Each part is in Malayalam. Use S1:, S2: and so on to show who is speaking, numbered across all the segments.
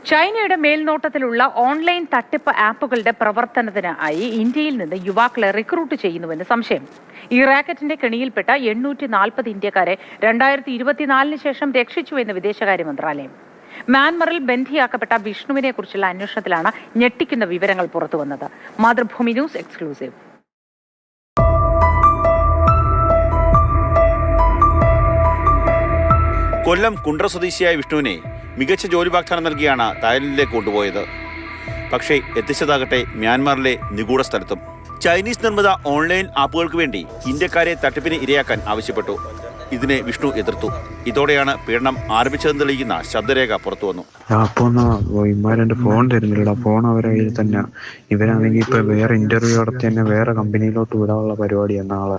S1: ചൈനയുടെ മേൽനോട്ടത്തിലുള്ള ഓൺലൈൻ തട്ടിപ്പ് ആപ്പുകളുടെ പ്രവർത്തനത്തിനായി ഇന്ത്യയിൽ നിന്ന് യുവാക്കളെ റിക്രൂട്ട് ചെയ്യുന്നുവെന്ന് സംശയം. ഈ റാക്കറ്റിന്റെ കെണിയിൽപ്പെട്ട 840 ഇന്ത്യക്കാരെ 2024 ശേഷം രക്ഷിച്ചുവെന്ന് വിദേശകാര്യ മന്ത്രാലയം. മ്യാൻമറിൽ ബന്ദിയാക്കപ്പെട്ട വിഷ്ണുവിനെ കുറിച്ചുള്ള അന്വേഷണത്തിലാണ് ഞെട്ടിക്കുന്ന വിവരങ്ങൾ പുറത്തുവന്നത്. Mathrubhumi news exclusive.
S2: കൊല്ലം കുണ്ട്ര സ്വദേശിയായ വിഷ്ണുവിനെ മികച്ച ജോലി വാഗ്ദാനം നൽകിയാണ് തായ്ലൻഡിലേക്ക് കൊണ്ടുപോയത്. പക്ഷേ എത്തിച്ചതാകട്ടെ മ്യാൻമാറിലെ നിഗൂഢ സ്ഥലത്തും. ചൈനീസ് നിർമ്മിത ഓൺലൈൻ ആപ്പുകൾക്ക് വേണ്ടി ഇന്ത്യക്കാരെ തട്ടിപ്പിന് ഇരയാക്കാൻ ആവശ്യപ്പെട്ടു. ഇതിനെ വിഷ്ണു എതിർത്തു. ഇതോടെയാണ് പീഡനം ആരംഭിച്ചതെന്ന് തെളിയിക്കുന്ന ശബ്ദരേഖ പുറത്തു വന്നു.
S3: ഇമാരെന്റെ ഫോൺ തരുന്നില്ല, ഫോൺ അവരെ കയ്യിൽ തന്നെ. ഇവരാണെങ്കിൽ ഇപ്പൊ വേറെ ഇന്റർവ്യൂ നടത്തി തന്നെ വേറെ കമ്പനിയിലോട്ട് വിടാനുള്ള പരിപാടിയാണ് നാളെ.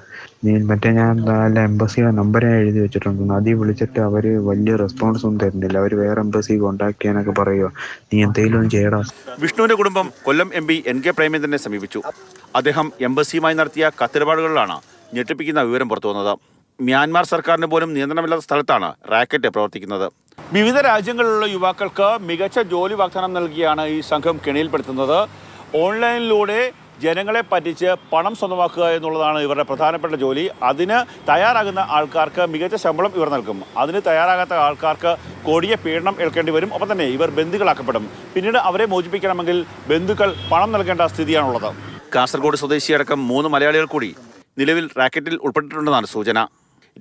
S3: ഞാൻ എംബസിയുടെ നമ്പരെ എഴുതി വെച്ചിട്ടുണ്ട്. അതിൽ വിളിച്ചിട്ട് അവര് വലിയ റെസ്പോൺസ് ഒന്നും തരുന്നില്ല. അവര് വേറെ എംബസി കോണ്ടാക്ട് ചെയ്യാനൊക്കെ പറയുക. നീ എന്തെങ്കിലും ചെയ്യടാ.
S2: വിഷ്ണുവിന്റെ കുടുംബം കൊല്ലം MP NK പ്രേമേന്ദ്രനെ സമീപിച്ചു. അദ്ദേഹം എംബസിയുമായി നടത്തിയ കത്തിടപാടുകളിലാണ് ഞെട്ടിപ്പിക്കുന്ന വിവരം പുറത്തു വന്നത്. മ്യാൻമാർ സർക്കാരിന് പോലും നിയന്ത്രണമില്ലാത്ത സ്ഥലത്താണ് റാക്കറ്റ് പ്രവർത്തിക്കുന്നത്. വിവിധ രാജ്യങ്ങളിലുള്ള യുവാക്കൾക്ക് മികച്ച ജോലി വാഗ്ദാനം നൽകിയാണ് ഈ സംഘം കെണിയിൽപ്പെടുത്തുന്നത്. ഓൺലൈനിലൂടെ ജനങ്ങളെ പറ്റിച്ച് പണം സ്വന്തമാക്കുക എന്നുള്ളതാണ് ഇവരുടെ പ്രധാനപ്പെട്ട ജോലി. അതിന് തയ്യാറാകുന്ന ആൾക്കാർക്ക് മികച്ച ശമ്പളം ഇവർ നൽകും. അതിന് തയ്യാറാകാത്ത ആൾക്കാർക്ക് കൊടിയ പീഡനം ഏൽക്കേണ്ടി വരും. ഒപ്പം തന്നെ ഇവർ ബന്ധുക്കളാക്കപ്പെടും. പിന്നീട് അവരെ മോചിപ്പിക്കണമെങ്കിൽ ബന്ധുക്കൾ പണം നൽകേണ്ട സ്ഥിതിയാണുള്ളത്. കാസർഗോഡ് സ്വദേശിയടക്കം 3 മലയാളികൾ കൂടി നിലവിൽ റാക്കറ്റിൽ ഉൾപ്പെട്ടിട്ടുണ്ടെന്നാണ് സൂചന.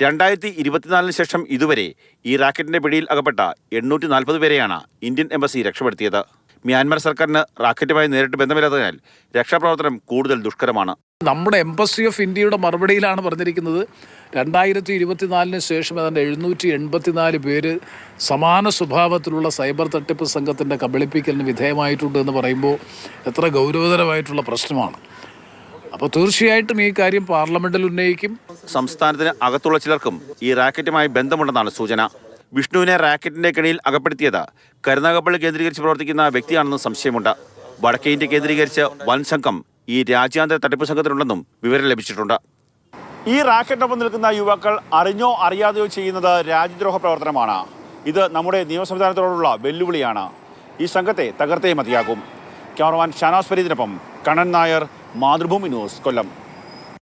S2: 2024 ശേഷം ഇതുവരെ ഈ റാക്കറ്റിന്റെ പിടിയിൽ അകപ്പെട്ട 840 പേരെയാണ് ഇന്ത്യൻ എംബസി രക്ഷപ്പെടുത്തിയത്. മ്യാൻമാർ സർക്കാരിന് റാക്കറ്റുമായി നേരിട്ട് ബന്ധമില്ലാത്തതിനാൽ രക്ഷാപ്രവർത്തനം കൂടുതൽ ദുഷ്കരമാണ്.
S4: നമ്മുടെ എംബസി ഓഫ് ഇന്ത്യയുടെ മറുപടിയിലാണ് പറഞ്ഞിരിക്കുന്നത് 2024 ശേഷം ഏതാണ്ട് 784 പേര് സമാന സ്വഭാവത്തിലുള്ള സൈബർ തട്ടിപ്പ് സംഘത്തിൻ്റെ കബളിപ്പിക്കലിന് വിധേയമായിട്ടുണ്ട് എന്ന് പറയുമ്പോൾ എത്ര ഗൗരവതരമായിട്ടുള്ള പ്രശ്നമാണ്. അപ്പോൾ തീർച്ചയായിട്ടും ഈ കാര്യം പാർലമെന്റിൽ ഉന്നയിക്കും.
S2: സംസ്ഥാനത്തിന് അകത്തുള്ള ചിലർക്കും ഈ റാക്കറ്റുമായി ബന്ധമുണ്ടെന്നാണ് സൂചന. വിഷ്ണുവിനെ റാക്കറ്റിന്റെ കെണിയിൽ അകപ്പെടുത്തിയത് കരുനാഗപ്പള്ളി കേന്ദ്രീകരിച്ച് പ്രവർത്തിക്കുന്ന വ്യക്തിയാണെന്ന് സംശയമുണ്ട്. വടക്കേ ഇന്ത്യ കേന്ദ്രീകരിച്ച് വൻ സംഘം ഈ രാജ്യാന്തര തട്ടിപ്പ് സംഘത്തിലുണ്ടെന്നും വിവരം ലഭിച്ചിട്ടുണ്ട്. ഈ റാക്കറ്റിനൊപ്പം നിൽക്കുന്ന യുവാക്കൾ അറിഞ്ഞോ അറിയാതെയോ ചെയ്യുന്നത് രാജ്യദ്രോഹ പ്രവർത്തനമാണ്. ഇത് നമ്മുടെ നിയമ സംവിധാനത്തോടുള്ള വെല്ലുവിളിയാണ്. ഈ സംഘത്തെ തകർത്തേ മതിയാകും. ക്യാമറമാൻ ഷാനാസ് ഫരീദിനൊപ്പം കണ്ണൻ നായർ, മാതൃഭൂമി ന്യൂസ്, കൊല്ലം.